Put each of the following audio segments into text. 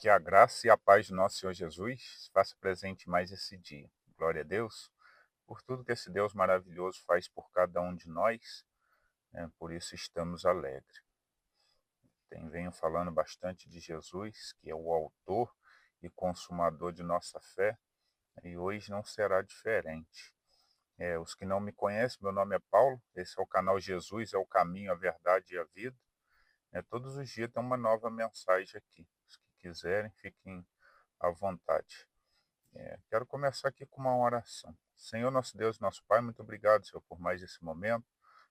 Que a graça e a paz do nosso Senhor Jesus se faça presente mais esse dia. Glória a Deus por tudo que esse Deus maravilhoso faz por cada um de nós, né? Por isso estamos alegres. Venho falando bastante de Jesus, que é o autor e consumador de nossa fé, e hoje não será diferente. Os que não me conhecem, meu nome é Paulo, esse é o canal Jesus, é o caminho, a verdade e a vida. Todos os dias tem uma nova mensagem aqui. Os que quiserem, fiquem à vontade. Quero começar aqui com uma oração. Senhor, nosso Deus, nosso Pai, muito obrigado, Senhor, por mais esse momento.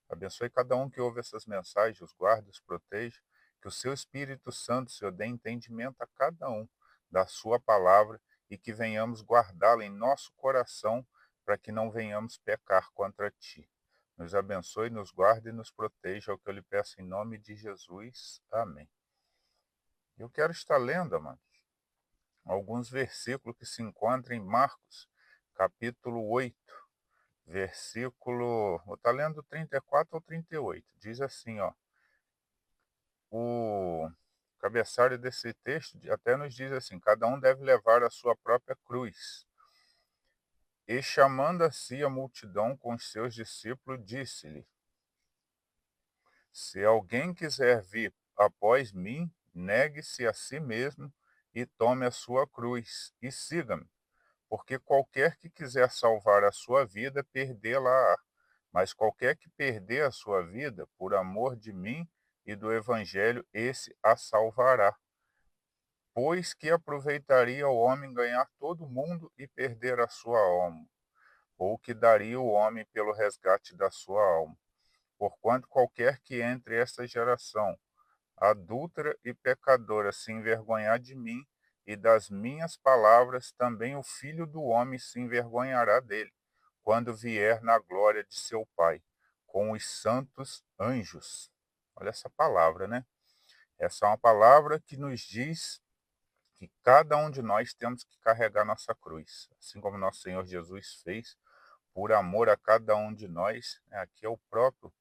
Abençoe cada um que ouve essas mensagens, os guarde, os proteja. Que o seu Espírito Santo, Senhor, dê entendimento a cada um da sua palavra e que venhamos guardá-la em nosso coração para que não venhamos pecar contra ti. Nos abençoe, nos guarde e nos proteja, é o que eu lhe peço em nome de Jesus. Amém. Eu quero estar lendo, amados, alguns versículos que se encontram em Marcos, capítulo 8, versículo, vou estar lendo 34 ao 38. Diz assim, ó, o cabeçalho desse texto até nos diz assim: cada um deve levar a sua própria cruz. E chamando a si a multidão com os seus discípulos, disse-lhe: se alguém quiser vir após mim, negue-se a si mesmo e tome a sua cruz e siga-me. Porque qualquer que quiser salvar a sua vida, perdê-la-á. Mas qualquer que perder a sua vida, por amor de mim e do Evangelho, esse a salvará. Pois que aproveitaria o homem ganhar todo o mundo e perder a sua alma? Ou que daria o homem pelo resgate da sua alma? Porquanto qualquer que entre esta geração, adúltera e pecadora, se envergonhar de mim e das minhas palavras, também o Filho do Homem se envergonhará dele, quando vier na glória de seu Pai, com os santos anjos. Olha essa palavra, né? Essa é uma palavra que nos diz que cada um de nós temos que carregar nossa cruz, assim como nosso Senhor Jesus fez, por amor a cada um de nós. Aqui é o próprio,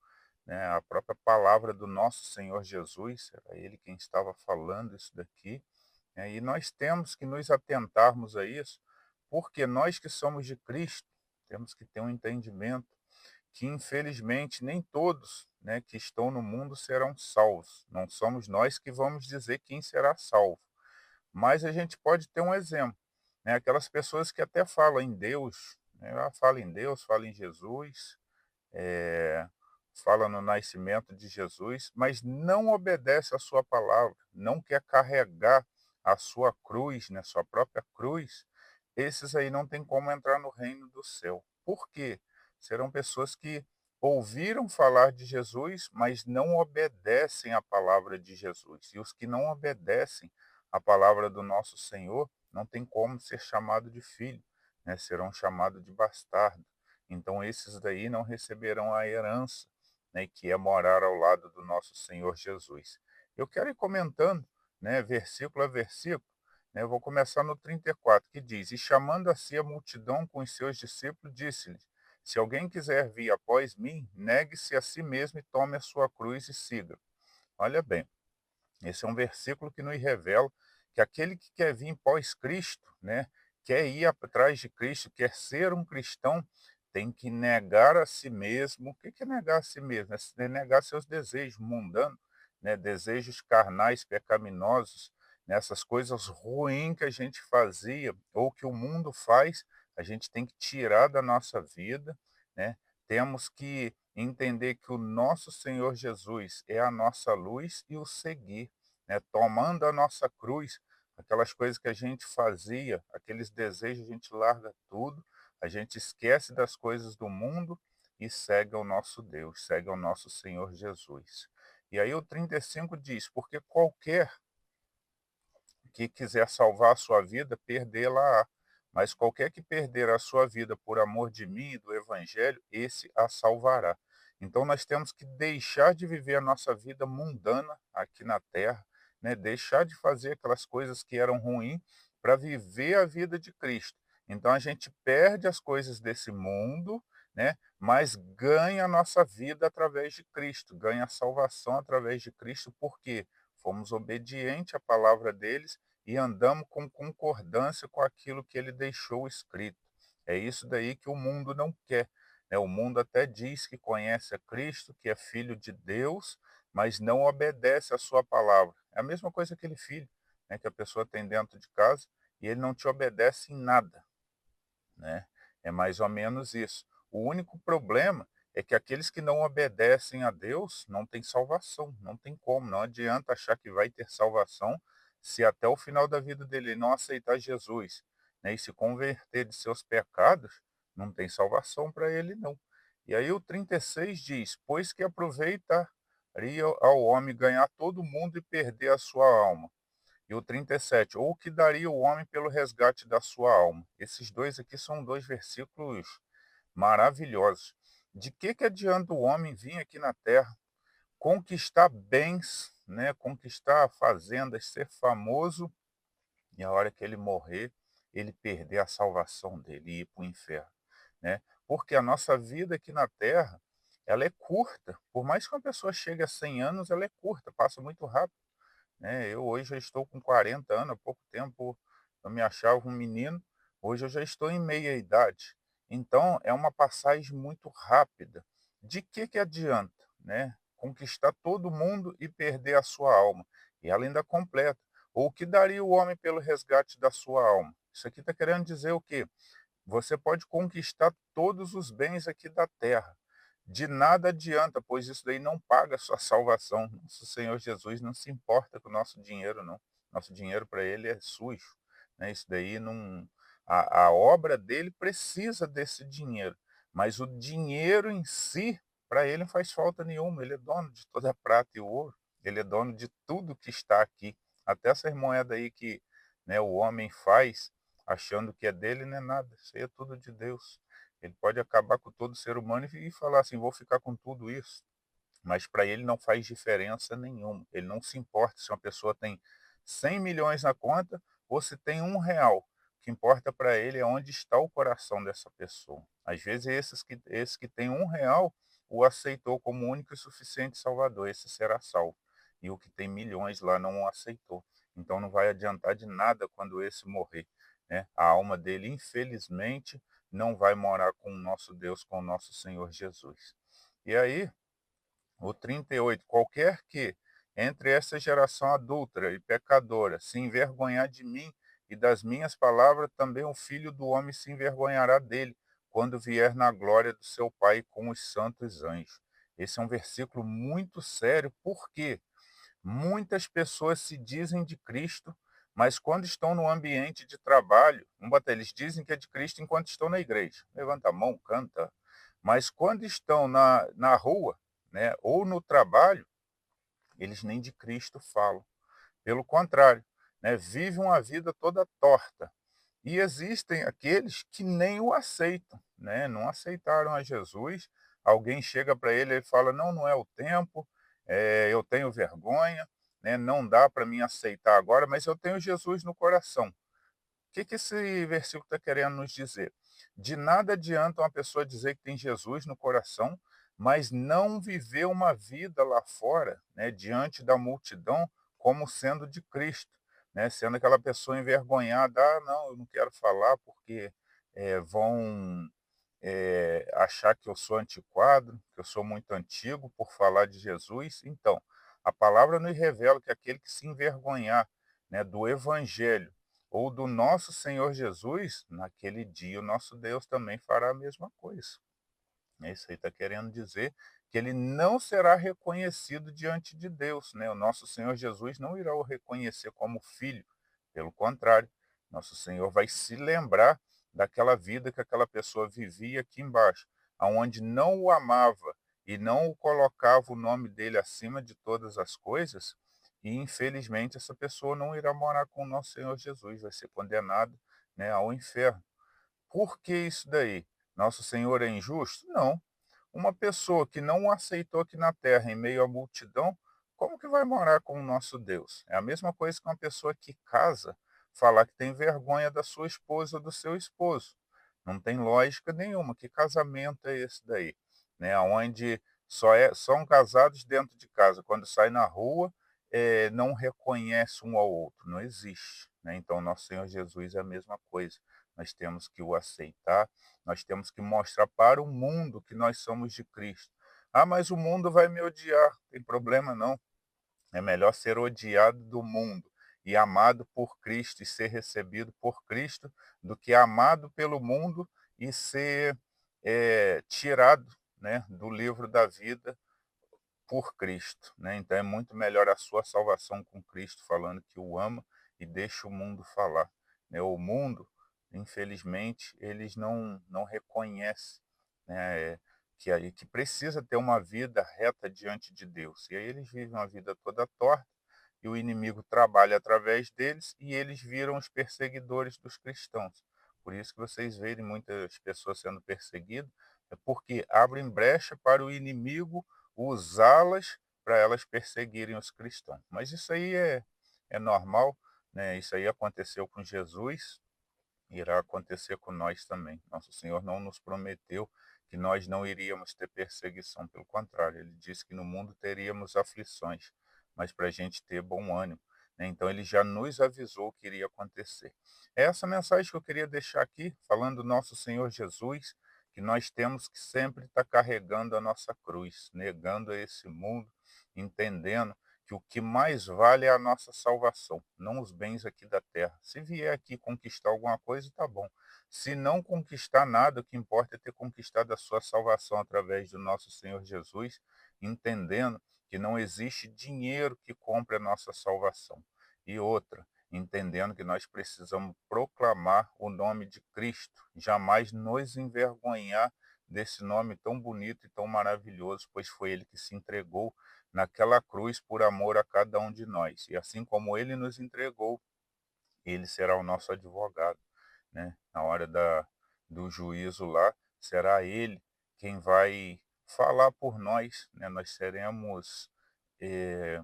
a própria palavra do nosso Senhor Jesus, era ele quem estava falando isso daqui, e nós temos que nos atentarmos a isso, porque nós que somos de Cristo, temos que ter um entendimento que infelizmente nem todos, que estão no mundo serão salvos. Não somos nós que vamos dizer quem será salvo, mas a gente pode ter um exemplo, aquelas pessoas que até falam em Deus, fala em Deus, fala em Jesus, eh, fala no nascimento de Jesus, mas não obedece à sua palavra, não quer carregar a sua cruz, sua própria cruz. Esses aí não tem como entrar no reino do céu. Por quê? Serão pessoas que ouviram falar de Jesus, mas não obedecem à palavra de Jesus. E os que não obedecem à palavra do nosso Senhor não tem como ser chamado de filho, serão chamados de bastardo. Então esses daí não receberão a herança, que é morar ao lado do nosso Senhor Jesus. Eu quero ir comentando, versículo a versículo, eu vou começar no 34, que diz: e chamando a si a multidão com os seus discípulos, disse-lhes: se alguém quiser vir após mim, negue-se a si mesmo e tome a sua cruz e siga. Olha bem, esse é um versículo que nos revela que aquele que quer vir pós Cristo, quer ir atrás de Cristo, quer ser um cristão, tem que negar a si mesmo. O que é negar a si mesmo? É negar seus desejos mundanos, desejos carnais, pecaminosos, essas coisas ruins que a gente fazia ou que o mundo faz, a gente tem que tirar da nossa vida, né? Temos que entender que o nosso Senhor Jesus é a nossa luz e o seguir, tomando a nossa cruz, aquelas coisas que a gente fazia, aqueles desejos, a gente larga tudo, a gente esquece das coisas do mundo e segue ao nosso Deus, segue ao nosso Senhor Jesus. E aí o 35 diz: porque qualquer que quiser salvar a sua vida, perdê-la-á. Mas qualquer que perder a sua vida por amor de mim e do Evangelho, esse a salvará. Então nós temos que deixar de viver a nossa vida mundana aqui na Terra, deixar de fazer aquelas coisas que eram ruins para viver a vida de Cristo. Então a gente perde as coisas desse mundo, mas ganha a nossa vida através de Cristo, ganha a salvação através de Cristo, porque fomos obedientes à palavra deles e andamos com concordância com aquilo que ele deixou escrito. É isso daí que o mundo não quer. Né? O mundo até diz que conhece a Cristo, que é filho de Deus, mas não obedece à sua palavra. É a mesma coisa aquele filho, né, que a pessoa tem dentro de casa e ele não te obedece em nada, né? É mais ou menos isso. O único problema é que aqueles que não obedecem a Deus não têm salvação, não tem como, não adianta achar que vai ter salvação se até o final da vida dele ele não aceitar Jesus, né, e se converter de seus pecados, não tem salvação para ele não. E aí o 36 diz: "Pois que aproveitaria ao homem ganhar todo mundo e perder a sua alma." E o 37, ou o que daria o homem pelo resgate da sua alma. Esses dois aqui são dois versículos maravilhosos. De que adianta o homem vir aqui na terra, conquistar bens, né, conquistar fazendas, ser famoso, e a hora que ele morrer, ele perder a salvação dele e ir para o inferno, né? Porque a nossa vida aqui na terra, ela é curta. Por mais que uma pessoa chegue a 100 anos, ela é curta, passa muito rápido, né? Eu hoje já estou com 40 anos, há pouco tempo eu me achava um menino, hoje eu já estou em meia idade. Então é uma passagem muito rápida. De que adianta, né? Conquistar todo mundo e perder a sua alma. E ela ainda completa. Ou o que daria o homem pelo resgate da sua alma? Isso aqui está querendo dizer o quê? Você pode conquistar todos os bens aqui da terra. De nada adianta, pois isso daí não paga a sua salvação. Nosso Senhor Jesus não se importa com o nosso dinheiro, não. Nosso dinheiro para ele é sujo, né? Isso daí não. A obra dele precisa desse dinheiro, mas o dinheiro em si, para ele não faz falta nenhuma. Ele é dono de toda a prata e o ouro. Ele é dono de tudo que está aqui. Até essas moedas aí que, né, o homem faz achando que é dele, não é nada. Isso aí é tudo de Deus. Ele pode acabar com todo ser humano e falar assim: vou ficar com tudo isso. Mas para ele não faz diferença nenhuma. Ele não se importa se uma pessoa tem 100 milhões na conta ou se tem R$ 1. O que importa para ele é onde está o coração dessa pessoa. Às vezes, esses que têm R$ 1 o aceitou como único e suficiente Salvador. Esse será salvo. E o que tem milhões lá não o aceitou. Então não vai adiantar de nada quando esse morrer, né? A alma dele, infelizmente, não vai morar com o nosso Deus, com o nosso Senhor Jesus. E aí, o 38, qualquer que, entre essa geração adúltera e pecadora, se envergonhar de mim e das minhas palavras, também o Filho do Homem se envergonhará dele, quando vier na glória do seu Pai com os santos anjos. Esse é um versículo muito sério, porque muitas pessoas se dizem de Cristo, mas quando estão no ambiente de trabalho, eles dizem que é de Cristo enquanto estão na igreja. Levanta a mão, canta. Mas quando estão na rua, né, ou no trabalho, eles nem de Cristo falam. Pelo contrário, né, vivem uma vida toda torta. E existem aqueles que nem o aceitam, né, não aceitaram a Jesus. Alguém chega para ele e fala: não, não é o tempo, eu tenho vergonha, né, não dá para mim aceitar agora, mas eu tenho Jesus no coração. Que esse versículo está querendo nos dizer? De nada adianta uma pessoa dizer que tem Jesus no coração, mas não viver uma vida lá fora, né, diante da multidão, como sendo de Cristo, né, sendo aquela pessoa envergonhada: ah, não, eu não quero falar porque vão achar que eu sou antiquado, que eu sou muito antigo por falar de Jesus. Então, a palavra nos revela que aquele que se envergonhar, né, do evangelho ou do nosso Senhor Jesus, naquele dia o nosso Deus também fará a mesma coisa. Isso aí está querendo dizer que ele não será reconhecido diante de Deus, né? O nosso Senhor Jesus não irá o reconhecer como filho, pelo contrário, nosso Senhor vai se lembrar daquela vida que aquela pessoa vivia aqui embaixo, aonde não o amava e não o colocava o nome dele acima de todas as coisas, e infelizmente essa pessoa não irá morar com o nosso Senhor Jesus, vai ser condenada, né, ao inferno. Por que isso daí? Nosso Senhor é injusto? Não. Uma pessoa que não o aceitou aqui na terra, em meio à multidão, como que vai morar com o nosso Deus? É a mesma coisa que uma pessoa que casa falar que tem vergonha da sua esposa ou do seu esposo. Não tem lógica nenhuma. Que casamento é esse daí? Né? Onde são casados dentro de casa. Quando sai na rua, não reconhece um ao outro, não existe, né. Então nosso Senhor Jesus é a mesma coisa, nós temos que o aceitar, nós temos que mostrar para o mundo que nós somos de Cristo. "Ah, mas o mundo vai me odiar", tem problema não, é melhor ser odiado do mundo e amado por Cristo e ser recebido por Cristo, do que amado pelo mundo e ser, tirado, né, do livro da vida por Cristo, né. Então é muito melhor a sua salvação com Cristo, falando que o ama, e deixa o mundo falar, né. O mundo, infelizmente, eles não reconhecem, né, que precisa ter uma vida reta diante de Deus. E aí eles vivem uma vida toda torta, e o inimigo trabalha através deles, e eles viram os perseguidores dos cristãos. Por isso que vocês verem muitas pessoas sendo perseguidas, é porque abrem brecha para o inimigo usá-las para elas perseguirem os cristãos. Mas isso aí é normal, né? Isso aí aconteceu com Jesus, irá acontecer com nós também. Nosso Senhor não nos prometeu que nós não iríamos ter perseguição, pelo contrário, ele disse que no mundo teríamos aflições, mas para a gente ter bom ânimo, né? Então ele já nos avisou que iria acontecer. É essa mensagem que eu queria deixar aqui, falando do nosso Senhor Jesus, que nós temos que sempre estar carregando a nossa cruz, negando a esse mundo, entendendo que o que mais vale é a nossa salvação, não os bens aqui da terra. Se vier aqui conquistar alguma coisa, tá bom. Se não conquistar nada, o que importa é ter conquistado a sua salvação através do nosso Senhor Jesus, entendendo que não existe dinheiro que compre a nossa salvação. E outra, entendendo que nós precisamos proclamar o nome de Cristo, jamais nos envergonhar desse nome tão bonito e tão maravilhoso, pois foi ele que se entregou naquela cruz por amor a cada um de nós. E assim como ele nos entregou, ele será o nosso advogado, né? Na hora do juízo lá, será ele quem vai falar por nós, né? Nós seremos, eh,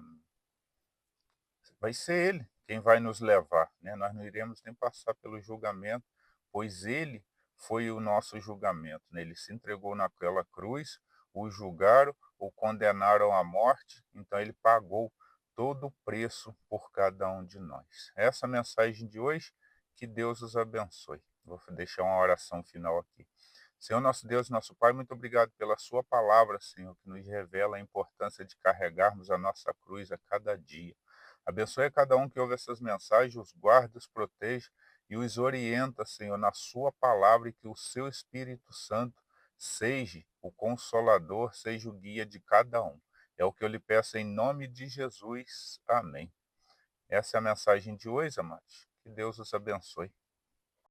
vai ser ele quem vai nos levar, né? Nós não iremos nem passar pelo julgamento, pois ele foi o nosso julgamento, né? Ele se entregou naquela cruz, o julgaram, o condenaram à morte, então ele pagou todo o preço por cada um de nós. Essa é a mensagem de hoje, que Deus os abençoe. Vou deixar uma oração final aqui. Senhor nosso Deus, nosso Pai, muito obrigado pela sua palavra, Senhor, que nos revela a importância de carregarmos a nossa cruz a cada dia. Abençoe a cada um que ouve essas mensagens, os guarda, os proteja e os orienta, Senhor, na sua palavra, e que o seu Espírito Santo seja o consolador, seja o guia de cada um. É o que eu lhe peço em nome de Jesus. Amém. Essa é a mensagem de hoje, amados. Que Deus os abençoe.